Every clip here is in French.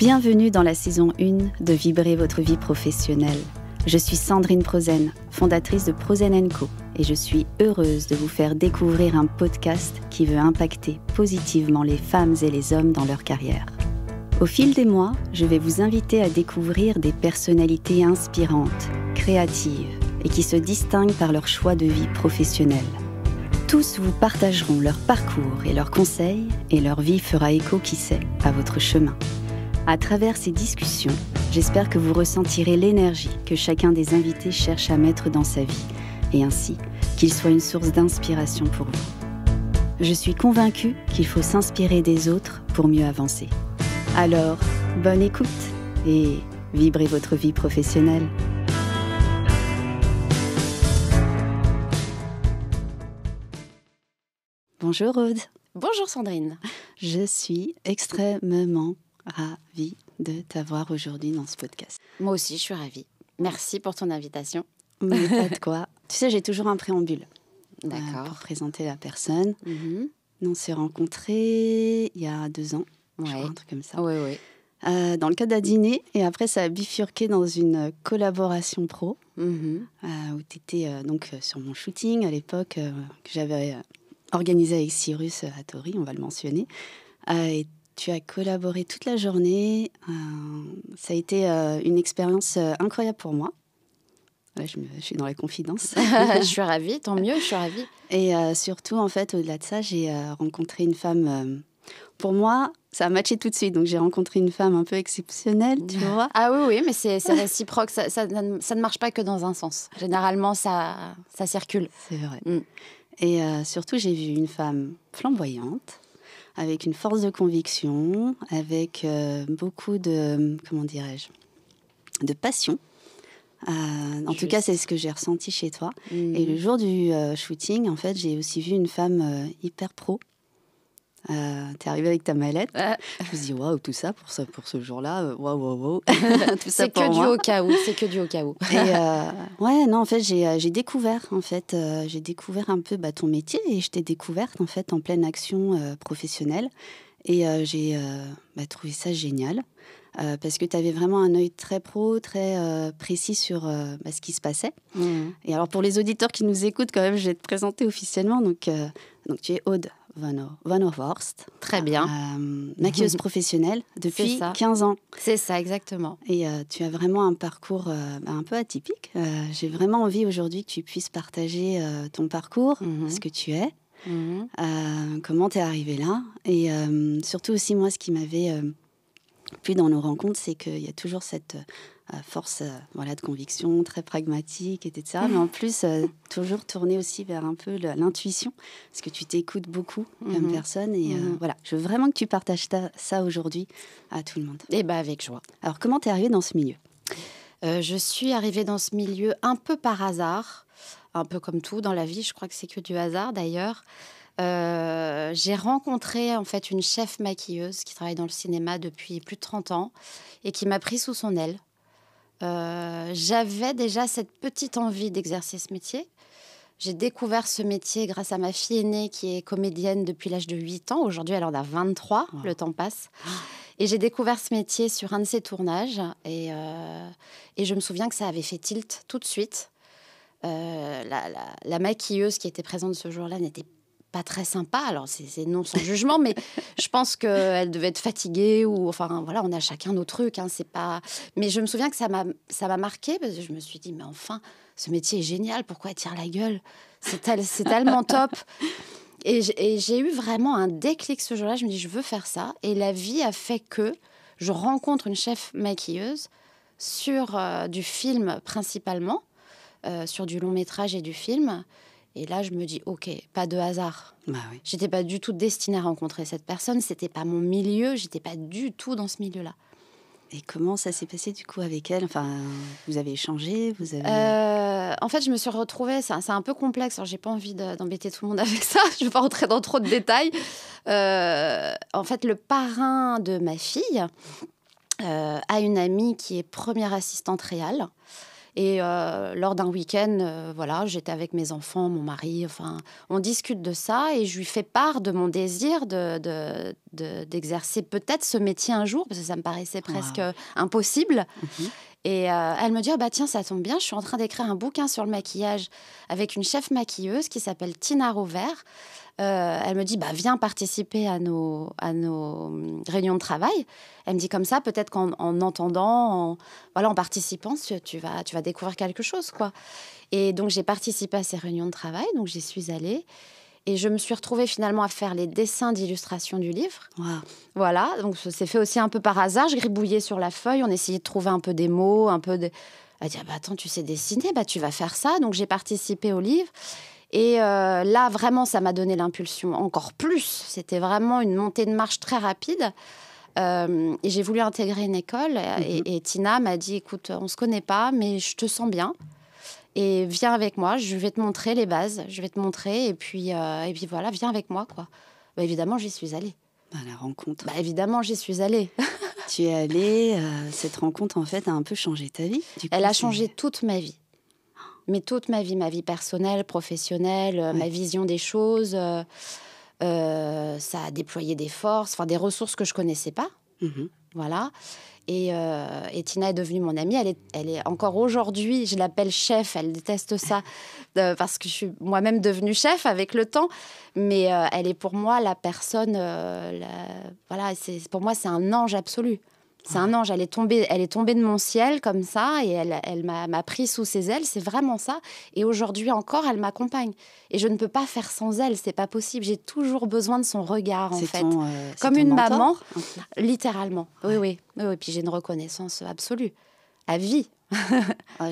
Bienvenue dans la saison 1 de Vibrer votre vie professionnelle. Je suis Sandrine Prozen, fondatrice de Prozen & Co. Et je suis heureuse de vous faire découvrir un podcast qui veut impacter positivement les femmes et les hommes dans leur carrière. Au fil des mois, je vais vous inviter à découvrir des personnalités inspirantes, créatives et qui se distinguent par leur choix de vie professionnelle. Tous vous partageront leur parcours et leurs conseils et leur vie fera écho, qui sait, à votre chemin. À travers ces discussions, j'espère que vous ressentirez l'énergie que chacun des invités cherche à mettre dans sa vie et ainsi qu'il soit une source d'inspiration pour vous. Je suis convaincue qu'il faut s'inspirer des autres pour mieux avancer. Alors, bonne écoute et vibrez votre vie professionnelle. Bonjour Aude. Bonjour Sandrine. Je suis extrêmement ravie de t'avoir aujourd'hui dans ce podcast. Moi aussi, je suis ravie. Merci pour ton invitation. Mais pas de quoi. Tu sais, j'ai toujours un préambule. D'accord. Pour présenter la personne. On s'est rencontrés il y a 2 ans, je crois, un truc comme ça. Oui, oui. Dans le cadre d'un dîner, et après ça a bifurqué dans une collaboration pro, où tu étais sur mon shooting à l'époque, que j'avais organisé avec Cyrus à Tori, on va le mentionner. Et tu as collaboré toute la journée. Ça a été une expérience incroyable pour moi. Là, je suis dans la confidence. Je suis ravie, tant mieux, je suis ravie. Et surtout, en fait, au-delà de ça, j'ai rencontré une femme... pour moi, ça a matché tout de suite. Donc, j'ai rencontré une femme un peu exceptionnelle, tu vois. Ah oui, mais c'est réciproque. Ça ne marche pas que dans un sens. Généralement, ça circule. C'est vrai. Et surtout, j'ai vu une femme flamboyante, avec une force de conviction, avec beaucoup de, comment dirais-je, de passion. En tout cas, c'est ce que j'ai ressenti chez toi. Et le jour du shooting, en fait, j'ai aussi vu une femme hyper pro. T'es arrivée avec ta mallette. Je me suis dit, waouh, tout ça pour ce jour-là, waouh. C'est que du au cas où. C'est que du au cas où. Et ouais, non, en fait, j'ai découvert un peu ton métier et je t'ai découverte en fait en pleine action professionnelle. Et j'ai trouvé ça génial. Parce que tu avais vraiment un œil très pro, très précis sur ce qui se passait. Et alors, pour les auditeurs qui nous écoutent, quand même, je vais te présenter officiellement. Donc tu es Aude Van Horst. Très bien. Maquilleuse professionnelle depuis 15 ans. C'est ça, exactement. Et tu as vraiment un parcours un peu atypique. J'ai vraiment envie aujourd'hui que tu puisses partager ton parcours, ce que tu es, comment tu es arrivée là. Et surtout aussi, moi, ce qui m'avait... Puis dans nos rencontres, c'est qu'il y a toujours cette force de conviction, très pragmatique, etc. Mais en plus, toujours tournée aussi vers un peu l'intuition, parce que tu t'écoutes beaucoup comme personne. Et voilà, je veux vraiment que tu partages ça aujourd'hui à tout le monde. Eh bien, avec joie. Alors, comment t'es arrivée dans ce milieu ? Je suis arrivée dans ce milieu un peu par hasard, un peu comme tout dans la vie. Je crois que c'est que du hasard, d'ailleurs. J'ai rencontré en fait une chef maquilleuse qui travaille dans le cinéma depuis plus de 30 ans et qui m'a pris sous son aile. J'avais déjà cette petite envie d'exercer ce métier. J'ai découvert ce métier grâce à ma fille aînée qui est comédienne depuis l'âge de 8 ans. Aujourd'hui, elle en a 23, le temps passe. Et j'ai découvert ce métier sur un de ses tournages et je me souviens que ça avait fait tilt tout de suite. La maquilleuse qui était présente ce jour-là n'était pas très sympa, alors c'est non sans jugement, mais je pense qu'elle devait être fatiguée ou enfin voilà, on a chacun nos trucs, c'est pas. Mais je me souviens que ça m'a marqué parce que je me suis dit mais enfin, ce métier est génial, pourquoi elle tire la gueule, c'est tellement top. Et j'ai eu vraiment un déclic ce jour-là. Je me dis je veux faire ça, et la vie a fait que je rencontre une chef maquilleuse sur du film principalement, sur du long métrage et du film. Et là, je me dis, OK, pas de hasard. Oui. J'étais pas du tout destinée à rencontrer cette personne. C'était pas mon milieu. J'étais pas du tout dans ce milieu-là. Et comment ça s'est passé du coup avec elle ? Enfin, vous avez échangé, vous avez... En fait, je me suis retrouvée... C'est un peu complexe. Alors, j'ai pas envie d'embêter tout le monde avec ça. Je vais pas rentrer dans trop de détails. En fait, le parrain de ma fille a une amie qui est première assistante réal. Et lors d'un week-end, voilà, j'étais avec mes enfants, mon mari, enfin, on discute de ça et je lui fais part de mon désir d'exercer peut-être ce métier un jour, parce que ça me paraissait presque impossible. Et elle me dit, oh, bah, tiens, ça tombe bien, je suis en train d'écrire un bouquin sur le maquillage avec une chef maquilleuse qui s'appelle Tina Rovert. Elle me dit, bah, viens participer à nos réunions de travail. Elle me dit comme ça, peut-être qu'en entendant, en participant, tu vas découvrir quelque chose, quoi. Et donc, j'ai participé à ces réunions de travail, donc j'y suis allée. Et je me suis retrouvée finalement à faire les dessins d'illustration du livre. Wow. Voilà, donc c'est fait aussi un peu par hasard. Je gribouillais sur la feuille, on essayait de trouver un peu des mots, un peu de... Elle dit, ah bah, attends, tu sais dessiner, bah, tu vas faire ça. Donc, j'ai participé au livre. Et là, vraiment, ça m'a donné l'impulsion encore plus. C'était vraiment une montée de marche très rapide. Et j'ai voulu intégrer une école. Et Tina m'a dit, écoute, on ne se connaît pas, mais je te sens bien. Et viens avec moi, je vais te montrer les bases. Je vais te montrer. Et puis voilà, viens avec moi, quoi. Bah, évidemment, j'y suis allée. À la rencontre. Bah, évidemment, j'y suis allée. Tu es allée. Cette rencontre, en fait, a un peu changé ta vie. Elle a changé toute ma vie. Mais toute ma vie personnelle, professionnelle, ma vision des choses. Ça a déployé des forces, des ressources que je connaissais pas. Voilà. Et Tina est devenue mon amie. Elle est encore aujourd'hui, je l'appelle chef. Elle déteste ça parce que je suis moi-même devenue chef avec le temps. Mais elle est pour moi la personne. Voilà, pour moi, c'est un ange absolu. C'est un ange, elle est tombée de mon ciel comme ça et elle m'a pris sous ses ailes, c'est vraiment ça. Et aujourd'hui encore, elle m'accompagne. Et je ne peux pas faire sans elle, c'est pas possible. J'ai toujours besoin de son regard, en fait. Comme une maman, littéralement. Oui. Puis j'ai une reconnaissance absolue, à vie.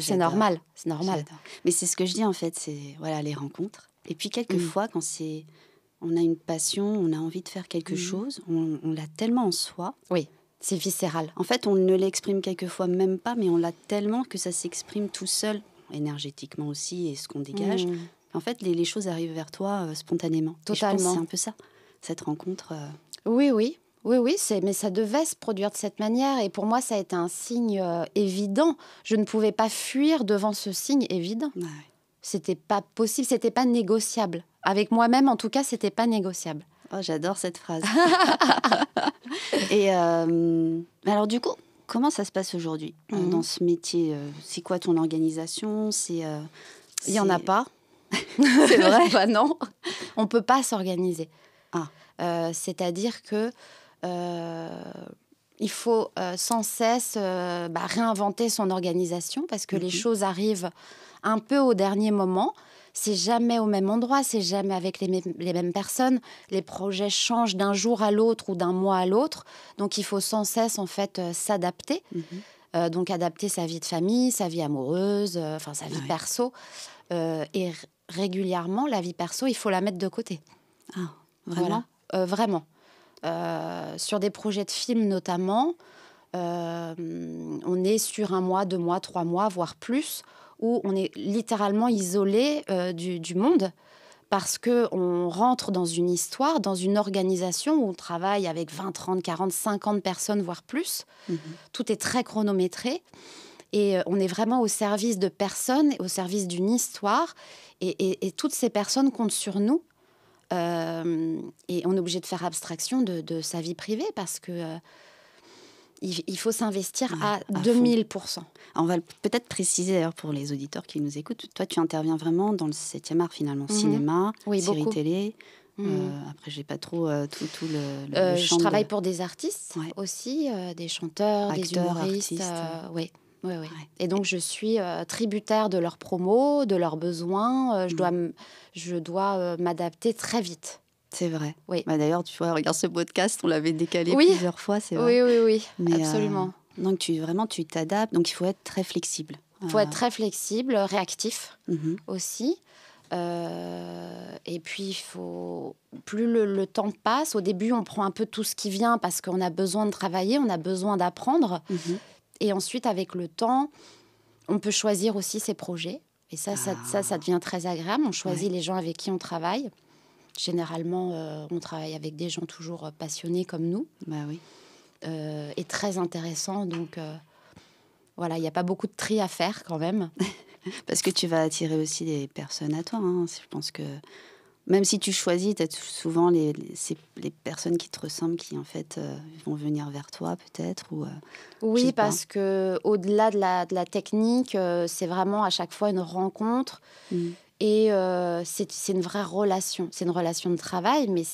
C'est normal. J'adore. Mais c'est ce que je dis, en fait, c'est les rencontres. Et puis quelquefois, quand on a une passion, on a envie de faire quelque chose, on l'a tellement en soi. Oui. C'est viscéral. En fait, on ne l'exprime quelquefois même pas, mais on l'a tellement que ça s'exprime tout seul, énergétiquement aussi, et ce qu'on dégage. En fait, les choses arrivent vers toi spontanément. Totalement. Et je pense que c'est un peu ça, cette rencontre. Oui, mais ça devait se produire de cette manière. Et pour moi, ça a été un signe évident. Je ne pouvais pas fuir devant ce signe évident. Ouais. C'était pas possible, c'était pas négociable. Avec moi-même, en tout cas, c'était pas négociable. Oh, j'adore cette phrase. Et alors du coup, comment ça se passe aujourd'hui dans ce métier? C'est quoi ton organisation? Il n'y en a pas. C'est vrai? Bah non, on ne peut pas s'organiser. C'est-à-dire que il faut sans cesse réinventer son organisation parce que les choses arrivent un peu au dernier moment. C'est jamais au même endroit, c'est jamais avec les mêmes personnes. Les projets changent d'un jour à l'autre ou d'un mois à l'autre. Donc, il faut sans cesse, en fait, s'adapter. Donc, adapter sa vie de famille, sa vie amoureuse, sa vie perso. Et régulièrement, la vie perso, il faut la mettre de côté. Ah, vraiment? Voilà. Vraiment. Sur des projets de films, notamment, on est sur 1 mois, 2 mois, 3 mois, voire plus, où on est littéralement isolé du monde parce qu'on rentre dans une histoire, dans une organisation où on travaille avec 20, 30, 40, 50 personnes, voire plus. Tout est très chronométré et on est vraiment au service de personnes, au service d'une histoire et toutes ces personnes comptent sur nous et on est obligé de faire abstraction de sa vie privée parce que il faut s'investir à 2000%. On va peut-être préciser d'ailleurs pour les auditeurs qui nous écoutent. Toi, tu interviens vraiment dans le 7e art finalement, cinéma, série télé. Après, j'ai pas trop tout le champ. Je travaille pour des artistes aussi, des chanteurs, acteurs, des humoristes. artistes. Oui. Et donc, je suis tributaire de leurs promos, de leurs besoins. Je dois m'adapter très vite. C'est vrai. Oui. D'ailleurs, tu vois, regarde ce podcast, on l'avait décalé plusieurs fois, c'est vrai. Oui, mais, absolument. Donc, tu t'adaptes, donc il faut être très flexible. Il faut être très flexible, réactif aussi. Et puis, plus le temps passe, au début, on prend un peu tout ce qui vient parce qu'on a besoin de travailler, on a besoin d'apprendre. Et ensuite, avec le temps, on peut choisir aussi ses projets. Et ça devient très agréable. On choisit les gens avec qui on travaille. Généralement, on travaille avec des gens toujours passionnés comme nous. Bah oui. Et très intéressants. Donc, Voilà, il n'y a pas beaucoup de tri à faire quand même. Parce que tu vas attirer aussi des personnes à toi. Hein. Je pense que même si tu choisis, tu as souvent les personnes qui te ressemblent qui, en fait, vont venir vers toi, peut-être. Oui, parce qu'au-delà de la technique, c'est vraiment à chaque fois une rencontre. Mmh. Et c'est une vraie relation. C'est une relation de travail, mais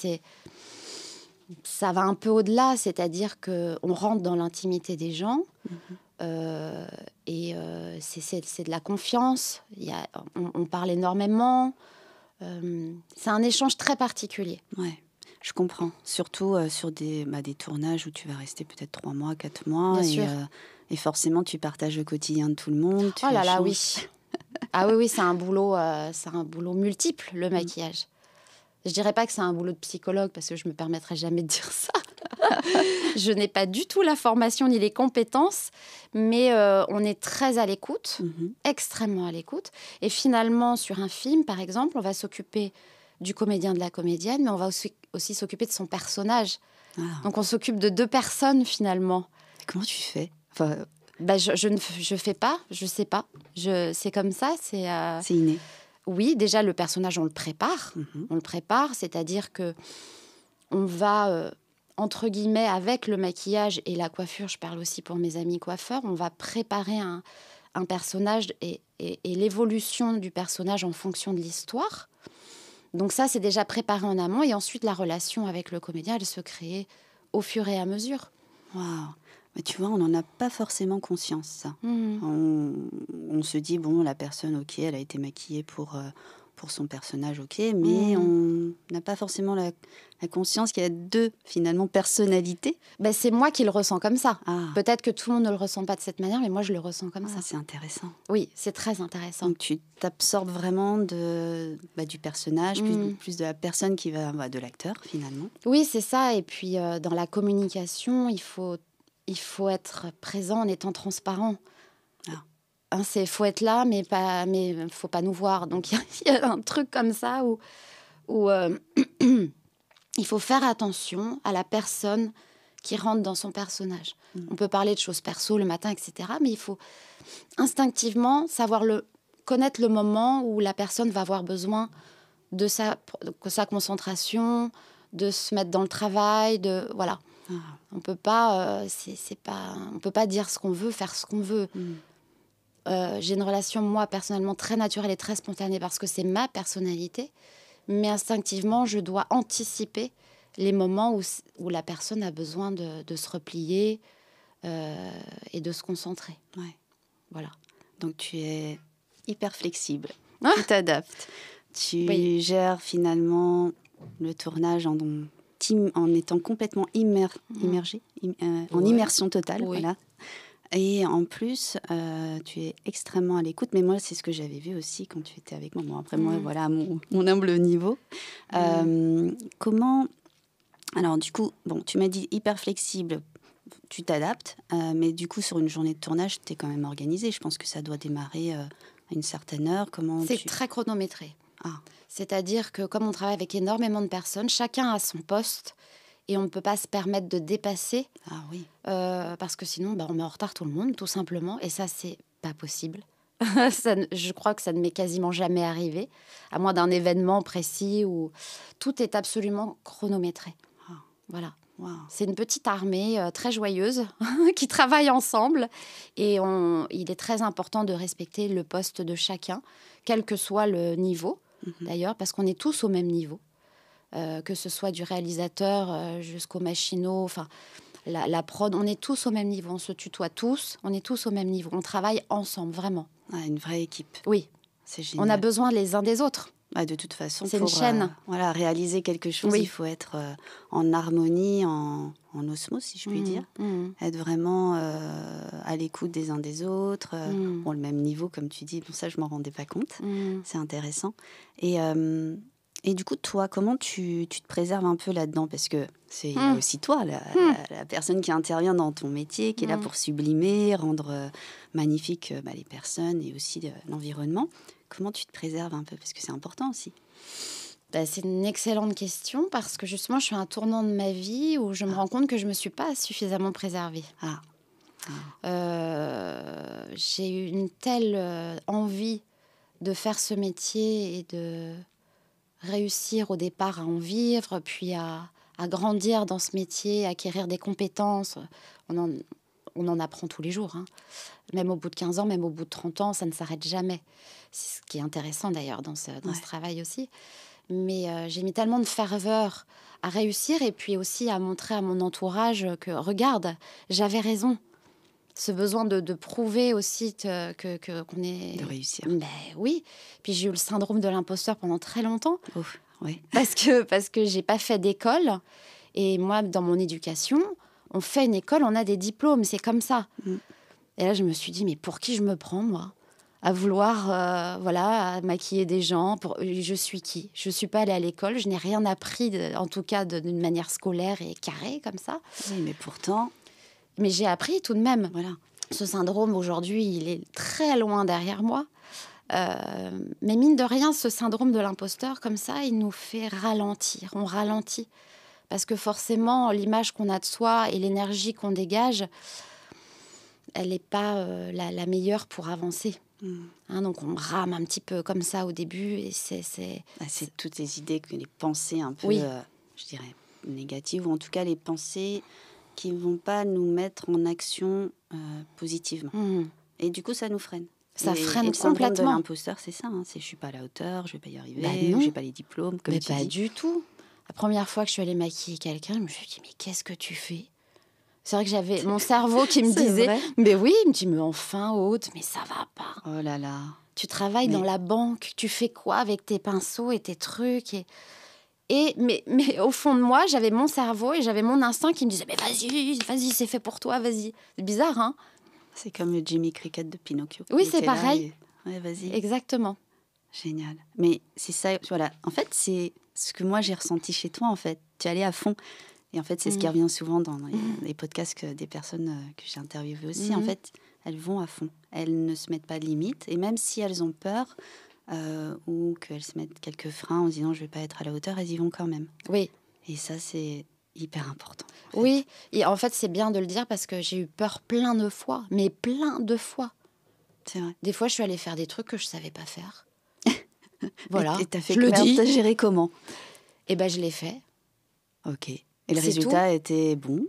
ça va un peu au-delà. C'est-à-dire qu'on rentre dans l'intimité des gens. Et c'est de la confiance. On parle énormément. C'est un échange très particulier. Ouais, je comprends. Surtout sur des tournages où tu vas rester peut-être 3 mois, 4 mois. Bien sûr. Et forcément, tu partages le quotidien de tout le monde. Oh là là, oui. Ah oui, c'est un boulot multiple, le maquillage. Je dirais pas que c'est un boulot de psychologue parce que je me permettrai jamais de dire ça. Je n'ai pas du tout la formation ni les compétences, mais on est très à l'écoute, extrêmement à l'écoute. Et finalement, sur un film, par exemple, on va s'occuper du comédien, de la comédienne, mais on va aussi s'occuper de son personnage. Ah. Donc on s'occupe de 2 personnes finalement. Comment tu fais je ne fais pas, je sais pas. C'est comme ça, c'est inné. Oui, déjà le personnage, on le prépare. On le prépare, c'est-à-dire que on va, entre guillemets, avec le maquillage et la coiffure, je parle aussi pour mes amis coiffeurs, on va préparer un personnage et l'évolution du personnage en fonction de l'histoire. Donc ça, c'est déjà préparé en amont. Et ensuite, la relation avec le comédien, elle se crée au fur et à mesure. Waouh. Mais tu vois, on n'en a pas forcément conscience, ça. On se dit, bon, la personne, ok, elle a été maquillée pour son personnage, ok, mais on n'a pas forcément la conscience qu'il y a 2, finalement, personnalités. C'est moi qui le ressens comme ça. Ah. Peut-être que tout le monde ne le ressent pas de cette manière, mais moi, je le ressens comme ça. C'est intéressant. Oui, c'est très intéressant. Donc, tu t'absorbes vraiment du personnage, plus de la personne qui va de l'acteur, finalement. Oui, c'est ça. Et puis, dans la communication, il faut être présent en étant transparent. Il faut être là, mais il ne faut pas nous voir. Donc, il y a un truc comme ça où il faut faire attention à la personne qui rentre dans son personnage. On peut parler de choses perso le matin, etc. Mais il faut instinctivement connaître le moment où la personne va avoir besoin de sa concentration, de se mettre dans le travail, voilà. On peut pas, on peut pas dire ce qu'on veut, faire ce qu'on veut. J'ai une relation, moi, personnellement, très naturelle et très spontanée parce que c'est ma personnalité. Mais instinctivement, je dois anticiper les moments où la personne a besoin de se replier et de se concentrer. Ouais. Voilà. Donc, tu es hyper flexible. Tu t'adaptes. Tu gères finalement le tournage en étant complètement immergé, en immersion totale. Oui. Voilà. Et en plus, tu es extrêmement à l'écoute. Mais moi, c'est ce que j'avais vu aussi quand tu étais avec moi. Bon, après, moi, voilà, à mon humble niveau. Comment... Alors, du coup, tu m'as dit hyper flexible, tu t'adaptes. Mais du coup, sur une journée de tournage, tu es quand même organisée. Je pense que ça doit démarrer à une certaine heure. C'est très chronométré. Ah. C'est-à-dire que comme on travaille avec énormément de personnes, chacun a son poste. Et on ne peut pas se permettre de dépasser. Ah oui. Parce que sinon, on met en retard tout le monde, tout simplement. Et ça, c'est pas possible. Je crois que ça ne m'est quasiment jamais arrivé, à moins d'un événement précis où tout est absolument chronométré. Ah. Voilà. Wow. C'est une petite armée très joyeuse qui travaille ensemble. Et il est très important de respecter le poste de chacun, quel que soit le niveau, d'ailleurs, parce qu'on est tous au même niveau. Que ce soit du réalisateur jusqu'au machinot, enfin la prod, on est tous au même niveau, on se tutoie tous, on est tous au même niveau, on travaille ensemble, vraiment. Ah, une vraie équipe. Oui. C'est génial. On a besoin les uns des autres. Ah, de toute façon, c'est une chaîne. Réaliser quelque chose, il faut être en harmonie, en osmose, si je puis dire. Être vraiment à l'écoute des uns des autres, le même niveau, comme tu dis. Bon, ça, je m'en rendais pas compte. C'est intéressant. Et du coup, toi, comment tu te préserves un peu là-dedans? Parce que c'est aussi toi, la personne qui intervient dans ton métier, qui est là pour sublimer, rendre magnifique les personnes et aussi l'environnement. Comment tu te préserves un peu? Parce que c'est important aussi. C'est une excellente question parce que justement, je suis à un tournant de ma vie où je me rends compte que je ne me suis pas suffisamment préservée. Ah. J'ai eu une telle envie de faire ce métier et de réussir au départ à en vivre, puis à grandir dans ce métier, acquérir des compétences. On en apprend tous les jours, hein. Même au bout de 15 ans, même au bout de 30 ans, ça ne s'arrête jamais. C'est ce qui est intéressant d'ailleurs dans ce travail aussi. Mais j'ai mis tellement de ferveur à réussir et puis aussi à montrer à mon entourage que, regarde, j'avais raison. Ce besoin de prouver aussi qu'on est... De réussir. Ben oui. Puis j'ai eu le syndrome de l'imposteur pendant très longtemps. Ouf, oui. Parce que j'ai pas fait d'école. Et moi, dans mon éducation, on fait une école, on a des diplômes, c'est comme ça. Et là, je me suis dit, mais pour qui je me prends, moi ? À vouloir, à maquiller des gens. Je suis qui ? Je ne suis pas allée à l'école, je n'ai rien appris, en tout cas d'une manière scolaire et carrée, comme ça. Oui, mais pourtant... Mais j'ai appris tout de même. Voilà. Ce syndrome, aujourd'hui, il est très loin derrière moi. Mais mine de rien, ce syndrome de l'imposteur, comme ça, il nous fait ralentir. On ralentit. Parce que forcément, l'image qu'on a de soi et l'énergie qu'on dégage, elle n'est pas la meilleure pour avancer. Hein, donc on rame un petit peu comme ça au début. Et c'est toutes les idées, les pensées un peu, je dirais, négatives, ou en tout cas les pensées qui ne vont pas nous mettre en action positivement. Et du coup, ça nous freine. Ça freine et le syndrome complètement. de l'imposteur, c'est ça. Je ne suis pas à la hauteur, je ne vais pas y arriver, je n'ai pas les diplômes. Comme mais tu pas dis. du tout. La première fois que je suis allée maquiller quelqu'un, je me suis dit, mais qu'est-ce que tu fais ? C'est vrai que j'avais mon cerveau qui me disait, vrai. mais oui, il me dit, mais enfin, Aude, mais ça va pas. Oh là là. Tu travailles dans la banque, tu fais quoi avec tes pinceaux et tes trucs mais au fond de moi, j'avais mon cerveau et j'avais mon instinct qui me disait, mais vas-y, c'est fait pour toi, vas-y. C'est bizarre, hein ? C'est comme le Jimmy Cricket de Pinocchio. Oui, c'est pareil. Ouais, vas-y. Exactement. Génial. Mais c'est ça, voilà. En fait, c'est ce que moi j'ai ressenti chez toi, en fait. Tu allais à fond. Et en fait, c'est ce qui revient souvent dans les podcasts des personnes que j'ai interviewées aussi. En fait, elles vont à fond. Elles ne se mettent pas de limites. Et même si elles ont peur ou qu'elles se mettent quelques freins en se disant « je ne vais pas être à la hauteur », elles y vont quand même. Oui. Et ça, c'est hyper important. En fait. Oui. Et en fait, c'est bien de le dire parce que j'ai eu peur plein de fois. Mais plein de fois. C'est vrai. Des fois, je suis allée faire des trucs que je ne savais pas faire. Voilà. Et t'as fait t'as géré comment ? Eh ben, je l'ai fait. Ok. Et le résultat était bon ?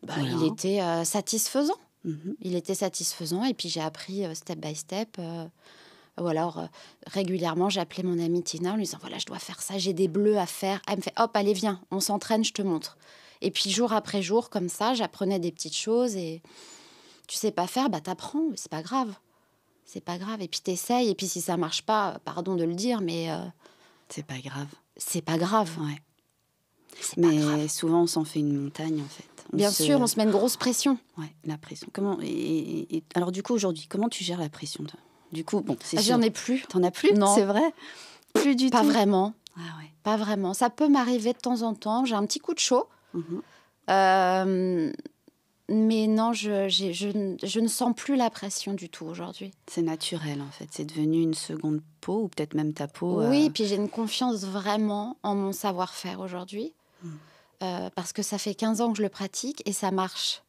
Voilà. Il était satisfaisant. Il était satisfaisant. Et puis, j'ai appris step by step. Régulièrement, j'appelais mon amie Tina en lui disant, voilà, je dois faire ça, j'ai des bleus à faire. Elle me fait, hop, allez, viens, on s'entraîne, je te montre. Et puis, jour après jour, comme ça, j'apprenais des petites choses. Et tu sais pas faire, t'apprends, c'est pas grave. C'est pas grave. Et puis, t'essayes. Et puis, si ça marche pas, pardon de le dire, mais... c'est pas grave. C'est pas grave. Ouais. Mais souvent, on s'en fait une montagne, en fait. Bien sûr, on se met une grosse pression. Ouais, la pression. Alors, du coup, aujourd'hui, comment tu gères la pression, toi ? Du coup, bon, c'est sûr. J'en ai plus. T'en as plus ? Non. C'est vrai ? Plus du tout ? Pas vraiment. Ah ouais. Pas vraiment. Ça peut m'arriver de temps en temps. J'ai un petit coup de chaud. Mais non, je ne sens plus la pression du tout aujourd'hui. C'est naturel, en fait. C'est devenu une seconde peau, ou peut-être même ta peau. Oui, puis j'ai une confiance vraiment en mon savoir-faire aujourd'hui. Parce que ça fait 15 ans que je le pratique et ça marche.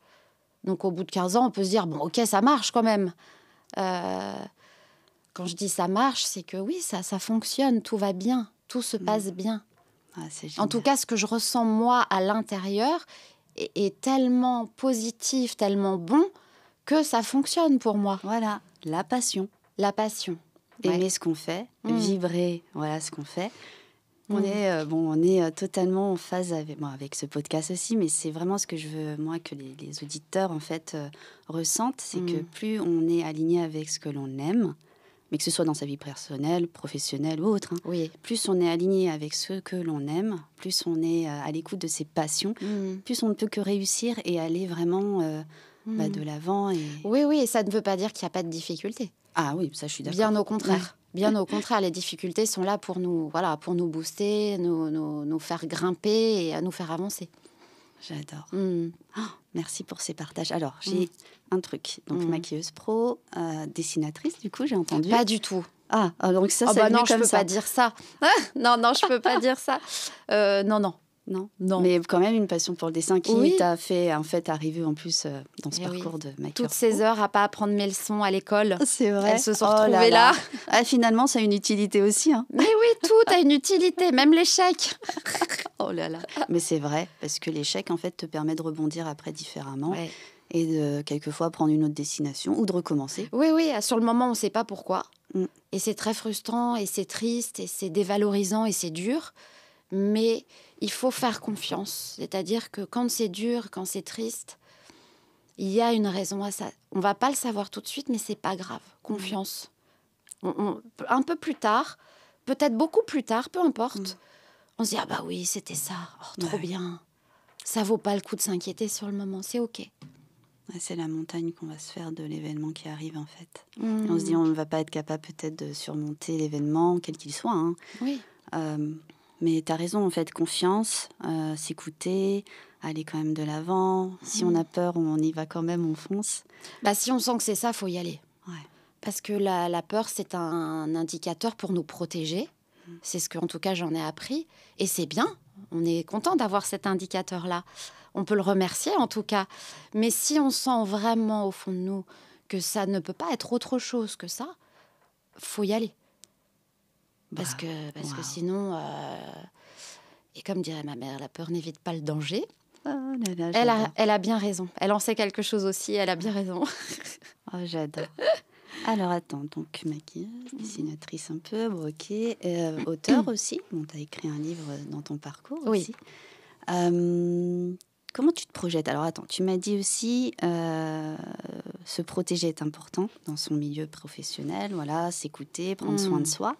Donc, au bout de 15 ans, on peut se dire, bon, ok, ça marche quand même. Quand je dis ça marche, c'est que oui, ça fonctionne, tout va bien, tout se passe bien. Ah, c'est génial. En tout cas, ce que je ressens, moi, à l'intérieur, est tellement positif, tellement bon, que ça fonctionne pour moi. Voilà, la passion. La passion. Aimer ce qu'on fait, vibrer, voilà ce qu'on fait. On est totalement en phase avec ce podcast aussi, mais c'est vraiment ce que je veux, moi, que les auditeurs, en fait, ressentent. C'est que plus on est aligné avec ce que l'on aime, mais que ce soit dans sa vie personnelle, professionnelle ou autre, plus on est aligné avec ce que l'on aime, plus on est à l'écoute de ses passions, plus on ne peut que réussir et aller vraiment de l'avant. Oui, et ça ne veut pas dire qu'il n'y a pas de difficultés. Ah oui, ça je suis d'accord. Bien au contraire. Bien au contraire, les difficultés sont là pour nous booster, nous faire grimper et à nous faire avancer. J'adore. Merci pour ces partages. Alors, j'ai un truc. Donc, maquilleuse pro, dessinatrice, du coup, j'ai entendu. Pas du tout. Donc ça, non, comme je peux ça. pas dire ça. Non, je peux pas dire ça. Non. Non. Non. Mais quand même une passion pour le dessin qui Oui. t'a fait en fait arriver en plus dans ce parcours de maquilleur. Toutes ces heures à pas apprendre mes leçons à l'école, C'est vrai. elles se sont retrouvées là. Ah, finalement, ça a une utilité aussi. Hein. Mais oui, tout a une utilité, même l'échec. Oh là là. Mais c'est vrai, parce que l'échec, en fait, te permet de rebondir après différemment Ouais. et de quelquefois prendre une autre destination ou de recommencer. Oui, sur le moment, on ne sait pas pourquoi. Mm. Et c'est très frustrant, et c'est triste, et c'est dévalorisant, et c'est dur. Mais il faut faire confiance. C'est-à-dire que quand c'est dur, quand c'est triste, il y a une raison à ça. On ne va pas le savoir tout de suite, mais c'est pas grave. Confiance. Un peu plus tard, peut-être beaucoup plus tard, peu importe, on se dit « Ah bah oui, c'était ça. Oh, trop bien. Ça vaut pas le coup de s'inquiéter sur le moment. C'est OK. » C'est la montagne qu'on va se faire de l'événement qui arrive, en fait. Et on se dit, on ne va pas être capable peut-être de surmonter l'événement, quel qu'il soit. Hein. Oui. Mais tu as raison, en fait, confiance, s'écouter, aller quand même de l'avant. Si on a peur, on y va quand même, on fonce. Bah, si on sent que c'est ça, il faut y aller. Ouais. Parce que la peur, c'est un indicateur pour nous protéger. C'est ce que, en tout cas, j'en ai appris. Et c'est bien. On est content d'avoir cet indicateur-là. On peut le remercier, en tout cas. Mais si on sent vraiment, au fond de nous, que ça ne peut pas être autre chose que ça, faut y aller. Parce que sinon... Et comme dirait ma mère, la peur n'évite pas le danger. Oh là là, elle a bien raison. Elle en sait quelque chose aussi. Elle a bien raison. Oh, j'adore. Alors, attends. Donc, maquilleuse, dessinatrice un peu, ok. Auteur aussi. Bon, tu as écrit un livre dans ton parcours aussi. Comment tu te projettes? Alors, attends. Tu m'as dit aussi se protéger est important dans son milieu professionnel. Voilà, s'écouter, prendre soin de soi.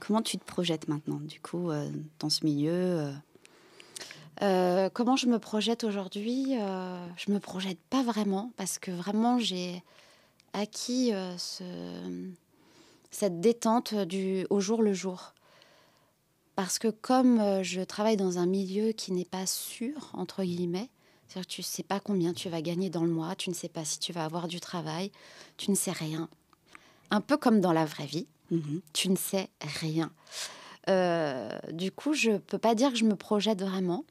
Comment tu te projettes maintenant, du coup, dans ce milieu Comment je me projette aujourd'hui? Je me projette pas vraiment parce que vraiment j'ai acquis cette détente au jour le jour. Parce que comme je travaille dans un milieu qui n'est pas sûr, entre guillemets, c'est-à-dire que tu ne sais pas combien tu vas gagner dans le mois, tu ne sais pas si tu vas avoir du travail, tu ne sais rien. Un peu comme dans la vraie vie, tu ne sais rien. Du coup, je ne peux pas dire que je me projette vraiment.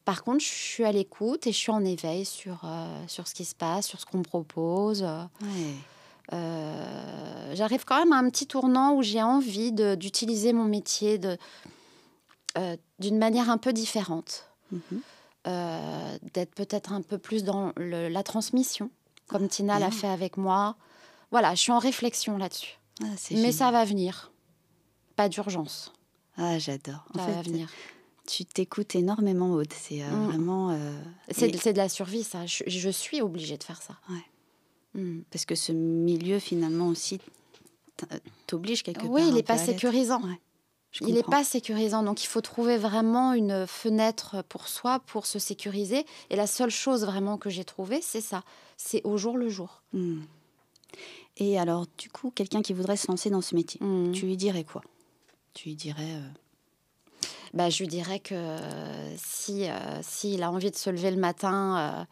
Par contre, je suis à l'écoute et je suis en éveil sur ce qui se passe, sur ce qu'on me propose. J'arrive quand même à un petit tournant où j'ai envie d'utiliser mon métier d'une manière un peu différente. D'être peut-être un peu plus dans la transmission, comme Tina l'a fait avec moi. Voilà, je suis en réflexion là-dessus. Mais ça va venir. Pas d'urgence. Ah, j'adore. Ça va venir. Tu t'écoutes énormément, Aude. C'est vraiment... C'est de la survie, ça. Je suis obligée de faire ça. Ouais. Parce que ce milieu, finalement, aussi, t'oblige quelque part. Oui, il n'est pas sécurisant. Ouais, il n'est pas sécurisant. Donc, il faut trouver vraiment une fenêtre pour soi, pour se sécuriser. Et la seule chose vraiment que j'ai trouvée, c'est ça. C'est au jour le jour. Et alors, du coup, quelqu'un qui voudrait se lancer dans ce métier, tu lui dirais quoi? Tu lui dirais... je lui dirais que s'il a envie de se lever le matin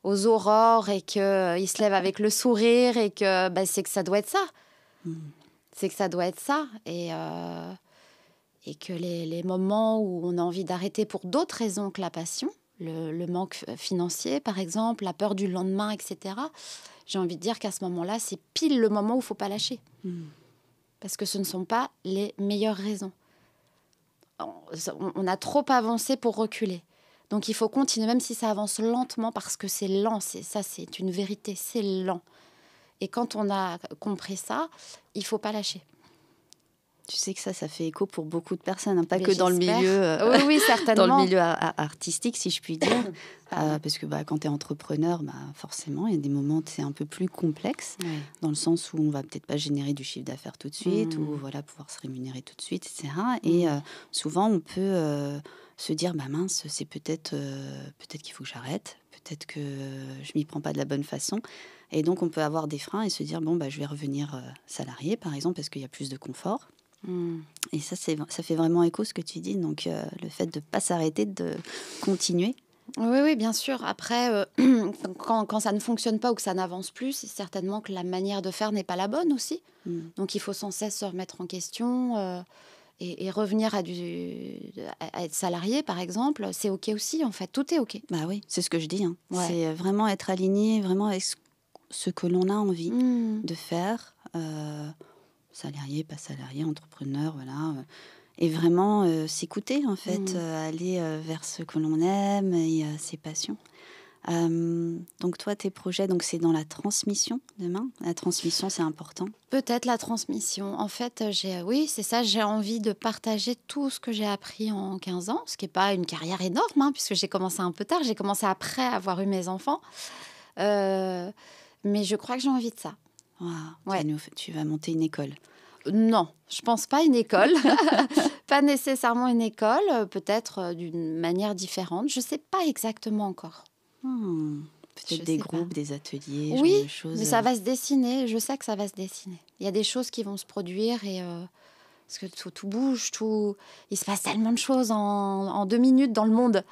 aux aurores et qu'il se lève avec le sourire et que c'est que ça doit être ça. C'est que ça doit être ça. Et que les moments où on a envie d'arrêter pour d'autres raisons que la passion, le manque financier par exemple, la peur du lendemain, etc., j'ai envie de dire qu'à ce moment-là, c'est pile le moment où il ne faut pas lâcher. Parce que ce ne sont pas les meilleures raisons. On a trop avancé pour reculer. Donc, il faut continuer, même si ça avance lentement, parce que c'est lent. C'est une vérité, c'est lent. Et quand on a compris ça, il ne faut pas lâcher. Tu sais que ça fait écho pour beaucoup de personnes, hein, pas que dans le milieu, oui, certainement. dans le milieu artistique, si je puis dire. Parce que quand tu es entrepreneur, forcément, il y a des moments où c'est un peu plus complexe, dans le sens où on va peut-être pas générer du chiffre d'affaires tout de suite, ou pouvoir se rémunérer tout de suite, etc. Et souvent, on peut se dire, mince, c'est peut-être qu'il faut que j'arrête, peut-être que je m'y prends pas de la bonne façon. Et donc, on peut avoir des freins et se dire, je vais revenir salarié, par exemple, parce qu'il y a plus de confort. Et ça fait vraiment écho ce que tu dis, donc le fait de ne pas s'arrêter, de continuer. Oui, bien sûr. Après, quand ça ne fonctionne pas ou que ça n'avance plus, c'est certainement que la manière de faire n'est pas la bonne aussi. Donc il faut sans cesse se remettre en question Et revenir à être salarié, par exemple, c'est OK aussi, en fait. Tout est OK. Bah oui, c'est ce que je dis. Hein. Ouais. C'est vraiment être aligné, vraiment avec ce que l'on a envie de faire. Salarié, pas salarié, entrepreneur, voilà. Et vraiment s'écouter, en fait. Aller vers ce que l'on aime et ses passions. Donc toi, tes projets, donc c'est dans la transmission demain. La transmission, c'est important. Peut-être la transmission. En fait, oui, c'est ça. J'ai envie de partager tout ce que j'ai appris en 15 ans, ce qui n'est pas une carrière énorme, hein, puisque j'ai commencé un peu tard. J'ai commencé après avoir eu mes enfants. Mais je crois que j'ai envie de ça. Wow. Ouais. Tu vas monter une école. Non, je pense pas une école. Pas nécessairement une école, peut-être d'une manière différente. Je sais pas exactement encore. Peut-être des groupes, des ateliers, oui, genre de choses. Mais ça va se dessiner. Je sais que ça va se dessiner. Il y a des choses qui vont se produire et parce que tout bouge, il se passe tellement de choses en 2 minutes dans le monde.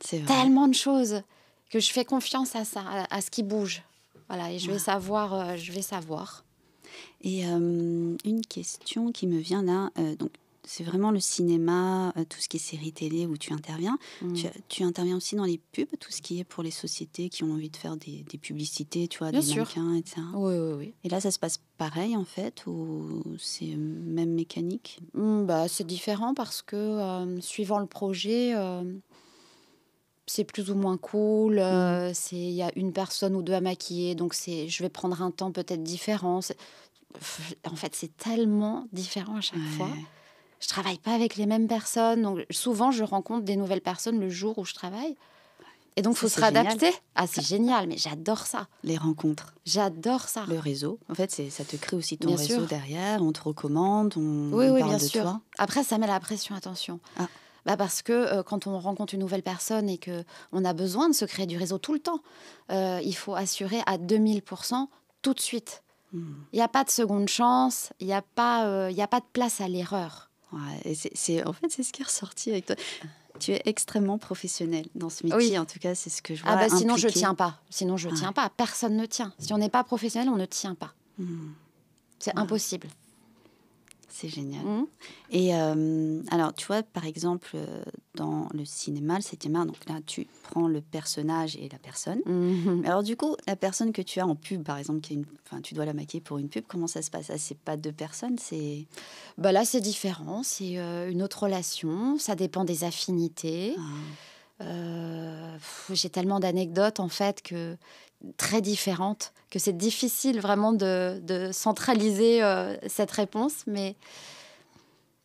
C'est vrai. Tellement de choses que je fais confiance à ça, à ce qui bouge. Voilà, et je vais savoir. Et une question qui me vient là, donc c'est vraiment le cinéma, tout ce qui est séries télé où tu interviens. Tu interviens aussi dans les pubs, tout ce qui est pour les sociétés qui ont envie de faire des publicités, tu vois, Bien des sûr. mannequins, etc. Oui. Et là, ça se passe pareil en fait, ou c'est même mécanique? C'est différent parce que suivant le projet, c'est plus ou moins cool. Il y a une personne ou deux à maquiller, donc je vais prendre un temps peut-être différent. En fait, c'est tellement différent à chaque fois. Je travaille pas avec les mêmes personnes. Donc, souvent, je rencontre des nouvelles personnes le jour où je travaille. Et donc, il faut se réadapter. Génial. Ah, c'est génial, mais j'adore ça. Les rencontres. J'adore ça. Le réseau. En fait, ça te crée aussi ton Bien réseau sûr. derrière. On te recommande, on Oui, parle bien de sûr. toi. Après, ça met la pression, attention. Parce que quand on rencontre une nouvelle personne et qu'on a besoin de se créer du réseau tout le temps, il faut assurer à 2000% tout de suite. Il n'y a pas de seconde chance, il n'y a pas de place à l'erreur. Ouais, et en fait, c'est ce qui est ressorti avec toi. Tu es extrêmement professionnelle dans ce métier. Oui. En tout cas, c'est ce que je vois. Sinon, je impliqué. tiens pas. Sinon, je tiens pas. Personne ne tient. Si on n'est pas professionnel, on ne tient pas. C'est impossible. C'est génial. Et alors, tu vois, par exemple, dans le cinéma, le 7e art, donc là, tu prends le personnage et la personne. Mais alors, du coup, la personne que tu as en pub, par exemple, tu dois la maquiller pour une pub, comment ça se passe? C'est pas 2 personnes, c'est... Là, c'est différent. C'est une autre relation. Ça dépend des affinités. J'ai tellement d'anecdotes, en fait, très différentes, que c'est difficile vraiment de centraliser cette réponse. Mais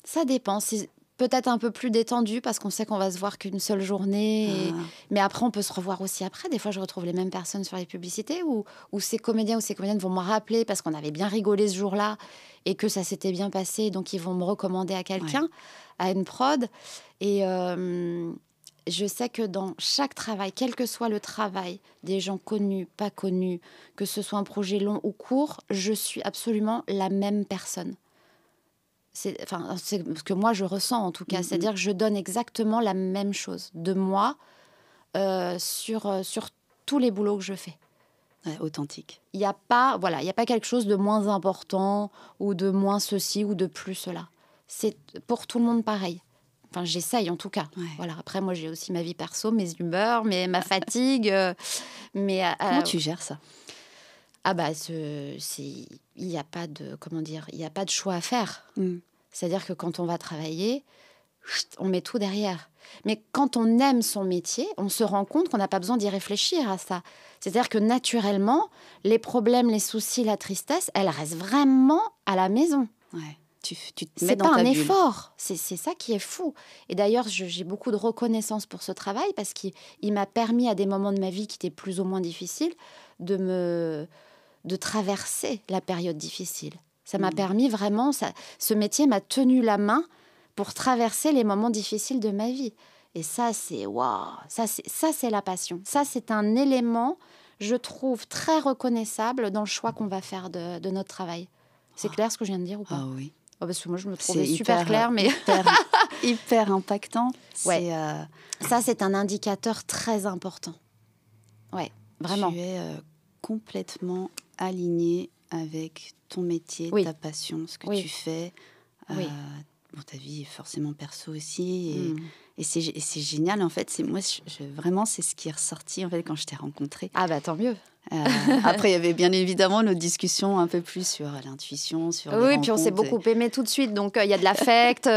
ça dépend. C'est peut-être un peu plus détendu parce qu'on sait qu'on va se voir qu'une seule journée. Mais après, on peut se revoir aussi après. Des fois, je retrouve les mêmes personnes sur les publicités ou ces comédiens ou ces comédiennes vont me rappeler parce qu'on avait bien rigolé ce jour-là et que ça s'était bien passé. Donc, ils vont me recommander à quelqu'un, à une prod. Et je sais que dans chaque travail, quel que soit le travail, des gens connus, pas connus, que ce soit un projet long ou court, je suis absolument la même personne. C'est ce que moi je ressens en tout cas, c'est-à-dire que je donne exactement la même chose de moi sur tous les boulots que je fais. Authentique. Il n'y a pas quelque chose de moins important ou de moins ceci ou de plus cela. C'est pour tout le monde pareil. Enfin, j'essaye en tout cas. Voilà. Après, moi, j'ai aussi ma vie perso, mes humeurs, ma fatigue. Comment tu gères ça? Il n'y a pas de, il n'y a pas de choix à faire. C'est-à-dire que quand on va travailler, on met tout derrière. Mais quand on aime son métier, on se rend compte qu'on n'a pas besoin d'y réfléchir à ça. C'est-à-dire que naturellement, les problèmes, les soucis, la tristesse, elles restent vraiment à la maison. Tu te c'est mets dans pas ta un bulle. effort, c'est ça qui est fou. Et d'ailleurs, j'ai beaucoup de reconnaissance pour ce travail parce qu'il m'a permis à des moments de ma vie qui étaient plus ou moins difficiles de traverser la période difficile. Ça m'a permis vraiment, ce métier m'a tenu la main pour traverser les moments difficiles de ma vie. Et ça, c'est waouh, ça c'est la passion. Ça, c'est un élément, je trouve, très reconnaissable dans le choix qu'on va faire de notre travail. C'est clair ce que je viens de dire ou pas? Ah oui. Parce que moi, je me trouvais C'est super claire, mais... hyper impactant. Ça, c'est un indicateur très important. Ouais, vraiment. Tu es complètement aligné avec ton métier, ta passion, ce que tu fais. ta vie forcément perso aussi. Et c'est génial, en fait. Moi, vraiment, c'est ce qui est ressorti, en fait, quand je t'ai rencontrée. Ah bah tant mieux. Après, il y avait bien évidemment nos discussions un peu plus sur l'intuition, sur les rencontres. Oui, puis on s'est beaucoup aimé tout de suite, donc il y a de l'affect.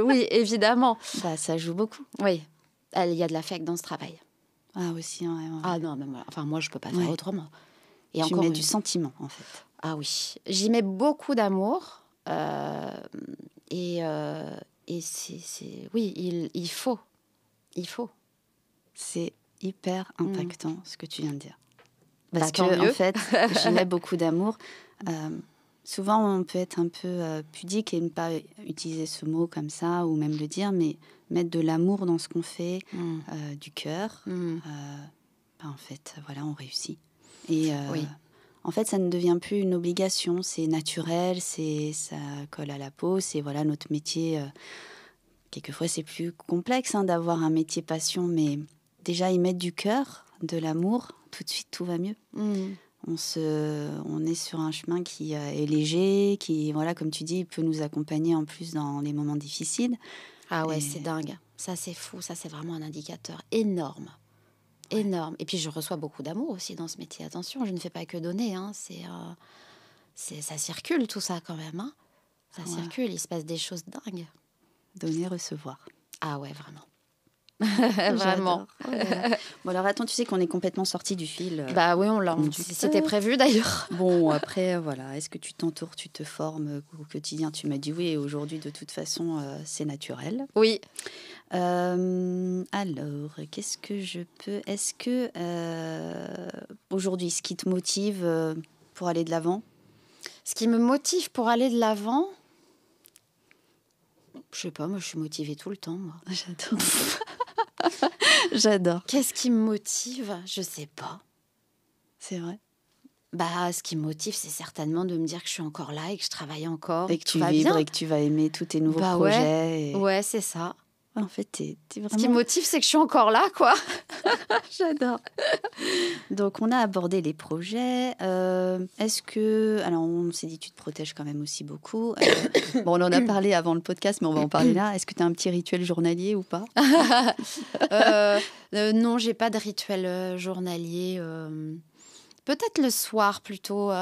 Oui, évidemment. Bah, ça joue beaucoup. Oui, il y a de l'affect dans ce travail. Ah, aussi, ouais. Ah non, mais moi, je ne peux pas faire autrement. Et tu mets du sentiment, en fait. Ah oui, j'y mets beaucoup d'amour. Et oui, il faut. C'est hyper impactant, ce que tu viens de dire. Parce tant que, mieux. en fait, j'y mets beaucoup d'amour. Souvent, on peut être un peu pudique et ne pas utiliser ce mot comme ça, ou même le dire, mais mettre de l'amour dans ce qu'on fait, du cœur, en fait, voilà, on réussit. Et en fait, ça ne devient plus une obligation, c'est naturel, ça colle à la peau, c'est voilà, notre métier. Quelquefois, c'est plus complexe d'avoir un métier passion, mais déjà, y mettre du cœur, de l'amour, tout de suite, tout va mieux. On est sur un chemin qui est léger, qui, voilà, comme tu dis, peut nous accompagner en plus dans les moments difficiles. Ah ouais, c'est dingue. Ça, c'est fou. Ça, c'est vraiment un indicateur énorme. Énorme. Et puis, je reçois beaucoup d'amour aussi dans ce métier. Attention, je ne fais pas que donner. Ça circule, tout ça, quand même. Ça circule. Il se passe des choses dingues. Donner, recevoir. Ah ouais, vraiment. Vraiment. Oh là là. Bon, alors attends, tu sais qu'on est complètement sorti du fil. Bah oui, c'était prévu d'ailleurs. Bon, après, voilà, est-ce que tu t'entoures, tu te formes au quotidien? Tu m'as dit oui, et aujourd'hui, de toute façon, c'est naturel. Oui. Alors, qu'est-ce que je peux... Est-ce que aujourd'hui, ce qui te motive pour aller de l'avant? Ce qui me motive pour aller de l'avant... Je sais pas, moi je suis motivée tout le temps. Moi. J'adore. J'adore. Qu'est-ce qui me motive? Je sais pas. C'est vrai. Bah, ce qui me motive, c'est certainement de me dire que je suis encore là et que je travaille encore. Et que tu vibres et que tu vas aimer tous tes nouveaux projets. Ouais, c'est ça. En fait, t'es vraiment... Ce qui me motive, c'est que je suis encore là, quoi. J'adore. Donc, on a abordé les projets. Est-ce que... Alors, on s'est dit, tu te protèges quand même aussi beaucoup. Bon, on en a parlé avant le podcast, mais on va en parler là. Est-ce que tu as un petit rituel journalier ou pas? Non, j'ai pas de rituel journalier. Peut-être le soir, plutôt.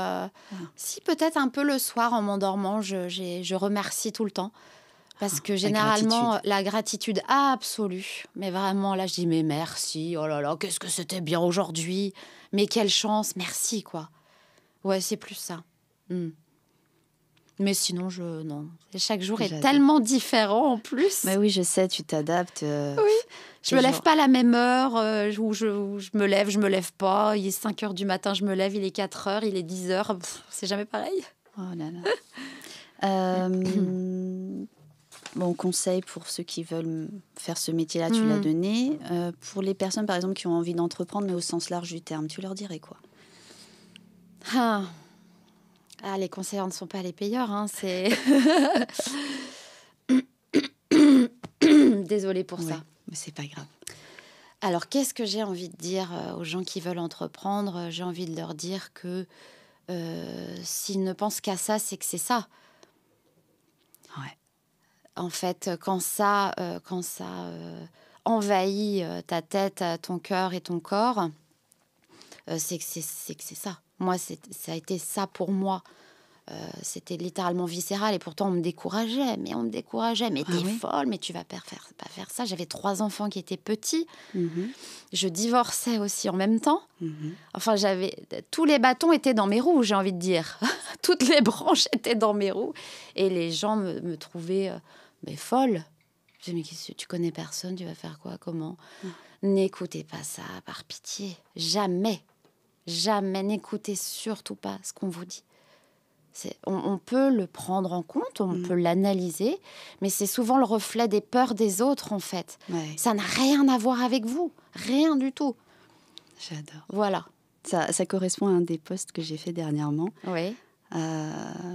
Si, peut-être un peu le soir, en m'endormant, je remercie tout le temps. Parce que généralement, la gratitude absolue. Mais vraiment, là, je dis, mais merci. Oh là là, qu'est-ce que c'était bien aujourd'hui. Mais quelle chance, merci, quoi. Ouais, c'est plus ça. Mais sinon, non. Chaque jour est tellement différent, en plus. Mais oui, je sais, tu t'adaptes. Oui. Je me lève pas à la même heure où je me lève, je me lève pas. Il est 5 heures du matin, je me lève, il est 4 heures, il est 10 heures. C'est jamais pareil. Oh là là. Bon, conseil pour ceux qui veulent faire ce métier-là, tu l'as donné. Pour les personnes, par exemple, qui ont envie d'entreprendre, mais au sens large du terme, tu leur dirais quoi? Les conseillers ne sont pas les payeurs. C'est... Désolée pour ça. Mais c'est pas grave. Alors, qu'est-ce que j'ai envie de dire aux gens qui veulent entreprendre? J'ai envie de leur dire que s'ils ne pensent qu'à ça, c'est que c'est ça. Ouais. En fait, quand ça envahit ta tête, ton cœur et ton corps, c'est que c'est ça. Moi, ça a été ça pour moi. C'était littéralement viscéral et pourtant on me décourageait. Mais t'es folle, mais tu vas pas faire ça. J'avais 3 enfants qui étaient petits. Je divorçais aussi en même temps. Enfin, tous les bâtons étaient dans mes roues, j'ai envie de dire. Toutes les branches étaient dans mes roues. Et les gens me trouvaient mais folle. Je disais, mais qu'est-ce que tu connais personne, tu vas faire quoi, comment? N'écoutez pas ça, par pitié. Jamais, n'écoutez surtout pas ce qu'on vous dit. On peut le prendre en compte, on peut l'analyser, mais c'est souvent le reflet des peurs des autres, en fait. Ouais. Ça n'a rien à voir avec vous, rien du tout. J'adore. Voilà. Ça correspond à un des posts que j'ai fait dernièrement. Oui.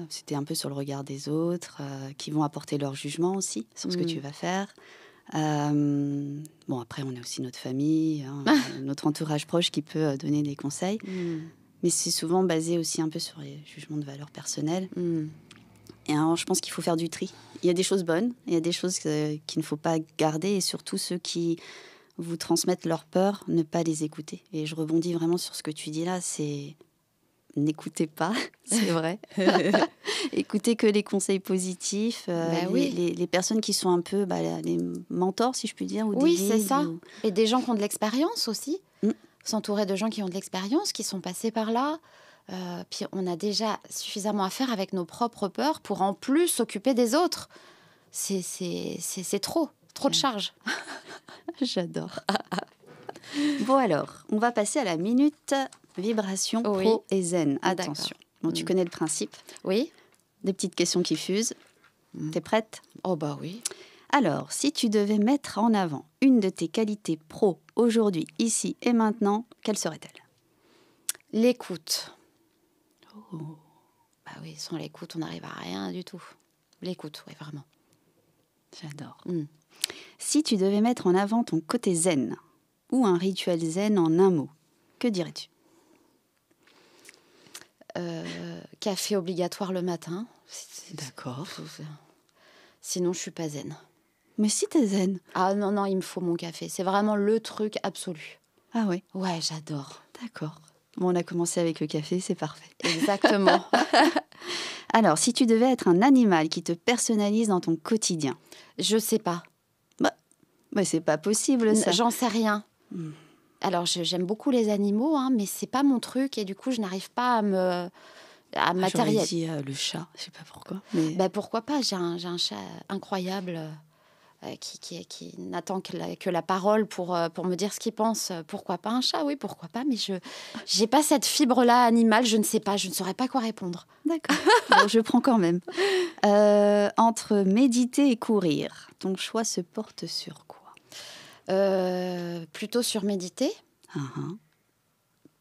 C'était un peu sur le regard des autres, qui vont apporter leur jugement aussi sur ce que tu vas faire. Bon, après, on a aussi notre famille, notre entourage proche qui peut donner des conseils. Mais c'est souvent basé aussi un peu sur les jugements de valeur personnelle. Et alors, je pense qu'il faut faire du tri. Il y a des choses bonnes, il y a des choses qu'il ne faut pas garder, et surtout ceux qui vous transmettent leur peur, ne pas les écouter. Et je rebondis vraiment sur ce que tu dis là, c'est n'écoutez pas, c'est vrai. Écoutez que les conseils positifs, les personnes qui sont un peu les mentors, si je puis dire. Ou oui, des c'est guides, ça. Et des gens qui ont de l'expérience aussi. Mm. S'entourer de gens qui ont de l'expérience, qui sont passés par là. Puis on a déjà suffisamment à faire avec nos propres peurs pour en plus s'occuper des autres. C'est trop de charge. J'adore. Bon alors, on va passer à la minute vibration pro et zen. Attention. Bon, tu connais le principe. Oui. Des petites questions qui fusent. T'es prête? Oh bah oui. Alors, si tu devais mettre en avant une de tes qualités pro aujourd'hui, ici et maintenant, quelle serait-elle? L'écoute. Oh. Bah oui, sans l'écoute, on n'arrive à rien du tout. L'écoute, oui, vraiment. J'adore. Si tu devais mettre en avant ton côté zen ou un rituel zen en un mot, que dirais-tu? Café obligatoire le matin. D'accord. Sinon, je suis pas zen. Mais si t'es zen. Ah non, il me faut mon café. C'est vraiment le truc absolu. Ah oui? Ouais, j'adore. D'accord. Bon, on a commencé avec le café, c'est parfait. Exactement. Alors, si tu devais être un animal qui te personnalise dans ton quotidien? Je sais pas. Bah, c'est pas possible, ça. J'en sais rien. Alors, j'aime beaucoup les animaux, hein, mais c'est pas mon truc et du coup, je n'arrive pas à matérialiser. J'aurais dit le chat, je sais pas pourquoi. Mais... Bah, pourquoi pas? J'ai un chat incroyable qui n'attend que la parole pour me dire ce qu'il pense. Pourquoi pas un chat? Oui, pourquoi pas? Mais je n'ai pas cette fibre-là animale, je ne sais pas, je ne saurais pas quoi répondre. D'accord, bon, je prends quand même. Entre méditer et courir, ton choix se porte sur quoi? Plutôt sur méditer. Uh-huh.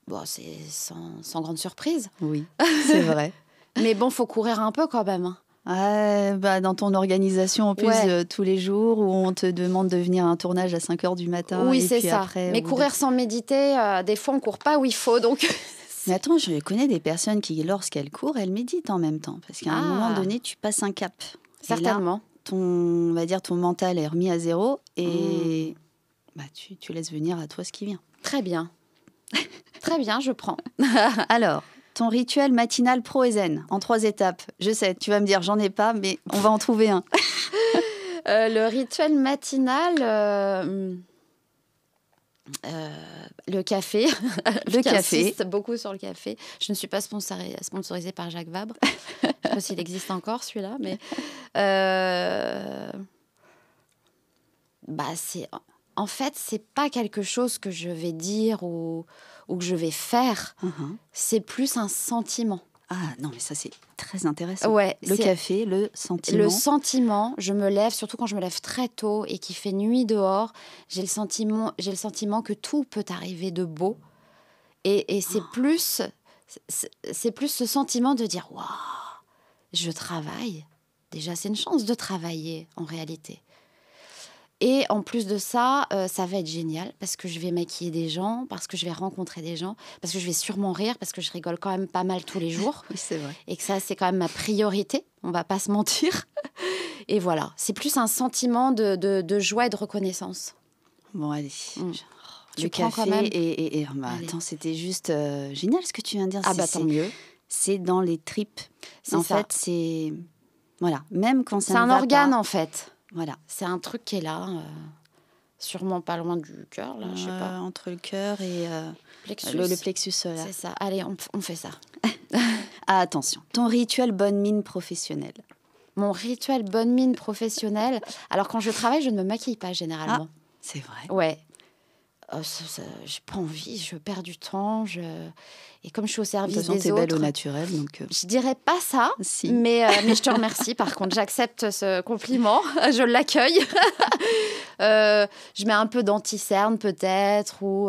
Bon, c'est sans grande surprise. Oui, c'est vrai. Mais bon, faut courir un peu quand même. Dans ton organisation, en plus, tous les jours, où on te demande de venir à un tournage à 5h du matin. Oui, et c'est puis ça. Après, mais courir sans méditer, des fois, on ne court pas où il faut. Donc... Mais attends, je connais des personnes qui, lorsqu'elles courent, elles méditent en même temps. Parce qu'à un moment donné, tu passes un cap. Certainement. Et là, ton mental est remis à zéro et tu laisses venir à toi ce qui vient. Très bien. Très bien, je prends. Alors, ton rituel matinal pro et zen, en 3 étapes. Je sais, tu vas me dire, j'en ai pas, mais on va en trouver un. Le rituel matinal... le café. Le café. J'insiste beaucoup sur le café. Je ne suis pas sponsorisée par Jacques Vabre. Je ne sais pas s'il existe encore, celui-là. Mais en fait, c'est pas quelque chose que je vais dire ou que je vais faire. Uh-huh. C'est plus un sentiment. Ah non, mais ça, c'est très intéressant. Ouais, le café, le sentiment. Le sentiment, je me lève, surtout quand je me lève très tôt et qu'il fait nuit dehors, j'ai le sentiment que tout peut arriver de beau. Et c'est plus ce sentiment de dire « Waouh, je travaille ». Déjà, c'est une chance de travailler en réalité. Et en plus de ça, ça va être génial parce que je vais maquiller des gens, parce que je vais rencontrer des gens, parce que je vais sûrement rire, parce que je rigole quand même pas mal tous les jours. Oui, c'est vrai. Et que ça, c'est quand même ma priorité, on va pas se mentir. Et voilà, c'est plus un sentiment de joie et de reconnaissance. Bon, allez. Tu prends quand même. Attends, c'était juste génial ce que tu viens de dire. Ah bah tant mieux. C'est dans les tripes. En fait, c'est... Voilà, même quand ça c'est ne un va organe, pas, en fait. Voilà. C'est un truc qui est là, sûrement pas loin du cœur, là, je sais pas. Entre le cœur et le plexus solaire. C'est ça. Allez, on fait ça. Attention, ton rituel bonne mine professionnelle. Mon rituel bonne mine professionnelle. Alors, quand je travaille, je ne me maquille pas, généralement. Ah, c'est vrai. Ouais. J'ai pas envie, je perds du temps. Et comme je suis au service des autres... De toute façon, t'es belle au naturel, donc... Je dirais pas ça, si. mais je te remercie. Par contre, j'accepte ce compliment, je l'accueille. Je mets un peu d'anti-cerne, peut-être, ou...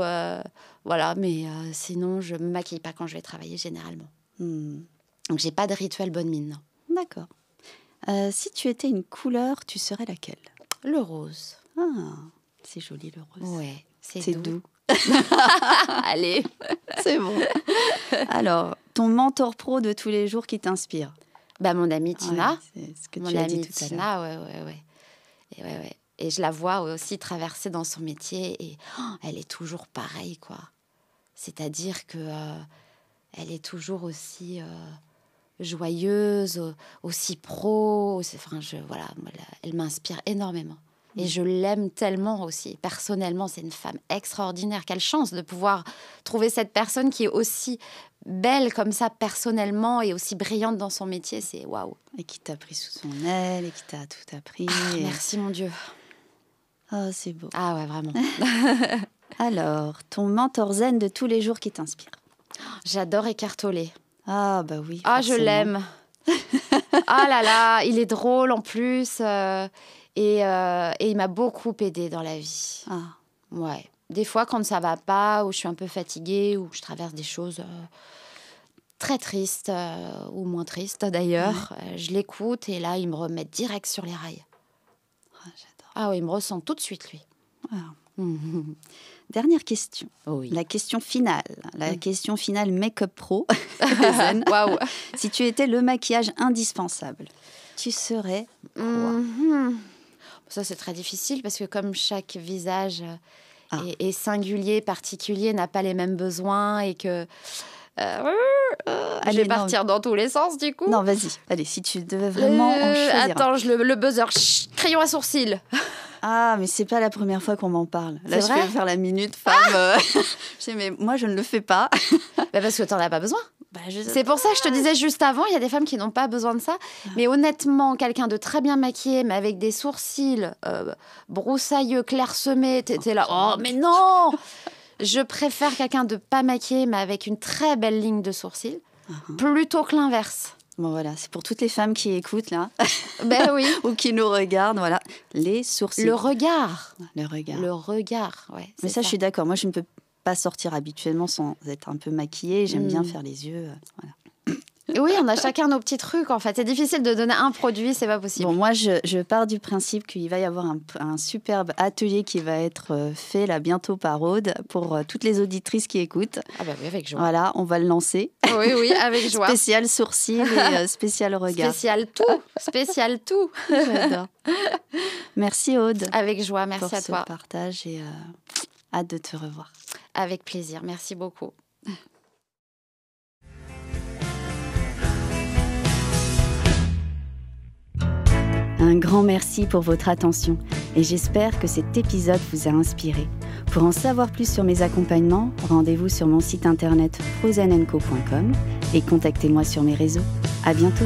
voilà, mais sinon, je me maquille pas quand je vais travailler, généralement. Donc, j'ai pas de rituel bonne mine. Non. D'accord. Si tu étais une couleur, tu serais laquelle? Le rose. Ah, c'est joli, le rose. Ouais. C'est doux. Allez, c'est bon. Alors, ton mentor pro de tous les jours qui t'inspire? Mon amie Tina. Ouais, c'est ce que Mon tu as amie dit tout à l'heure. Tina, ouais. Et je la vois aussi traverser dans son métier et elle est toujours pareille, quoi. C'est-à-dire que elle est toujours aussi joyeuse, aussi pro. Elle m'inspire énormément. Et je l'aime tellement aussi. Personnellement, c'est une femme extraordinaire. Quelle chance de pouvoir trouver cette personne qui est aussi belle comme ça, personnellement, et aussi brillante dans son métier. C'est waouh. Et qui t'a pris sous son aile, et qui t'a tout appris. Merci, mon Dieu. Oh, c'est beau. Ah ouais, vraiment. Alors, ton mentor zen de tous les jours qui t'inspire? J'adore Eckhart Tolle. Ah, bah oui. Ah, je l'aime. Ah là là, il est drôle en plus. Et il m'a beaucoup aidée dans la vie. Ah. Ouais. Des fois, quand ça va pas, ou je suis un peu fatiguée, ou je traverse des choses très tristes, ou moins tristes d'ailleurs, je l'écoute et là, il me remet direct sur les rails. Ah, j'adore. Ah oui, il me ressent tout de suite, lui. Ah. Dernière question. Oui. La question finale. La question finale make-up pro. Waouh. Si tu étais le maquillage indispensable, tu serais quoi? Ça, c'est très difficile parce que comme chaque visage est singulier, particulier, n'a pas les mêmes besoins et que... je vais partir dans tous les sens, du coup. Non, vas-y. Allez, si tu devais vraiment en choisir. Attends, le buzzer. Chut, crayon à sourcils. Ah, mais c'est pas la première fois qu'on m'en parle. Là, C'est je vrai vais faire la minute femme. Je sais, mais moi, je ne le fais pas. Parce que t'en as pas besoin. C'est pour ça que je te disais juste avant, il y a des femmes qui n'ont pas besoin de ça. Mais honnêtement, quelqu'un de très bien maquillé, mais avec des sourcils broussailleux, clairsemés, t'es là, oh, mais non. Je préfère quelqu'un de pas maquillé, mais avec une très belle ligne de sourcils, plutôt que l'inverse. Bon, voilà, c'est pour toutes les femmes qui écoutent, là. Ben oui. Ou qui nous regardent, voilà. Les sourcils. Le regard. Le regard. Le regard, ouais. Mais ça, je suis d'accord. Moi, je ne peux pas sortir habituellement sans être un peu maquillée. J'aime bien faire les yeux, voilà. Oui, on a chacun nos petits trucs, en fait. C'est difficile de donner un produit, c'est pas possible. Bon, moi, je pars du principe qu'il va y avoir un superbe atelier qui va être fait là bientôt par Aude pour toutes les auditrices qui écoutent. Ah bah oui, avec joie. Voilà, on va le lancer. Oui, avec joie. Spécial sourcils et spécial regard. Spécial tout. J'adore. Merci Aude. Avec joie, merci à toi. Pour ce partage et hâte de te revoir. Avec plaisir, merci beaucoup. Un grand merci pour votre attention et j'espère que cet épisode vous a inspiré. Pour en savoir plus sur mes accompagnements, rendez-vous sur mon site internet frozenenco.com et contactez-moi sur mes réseaux. À bientôt.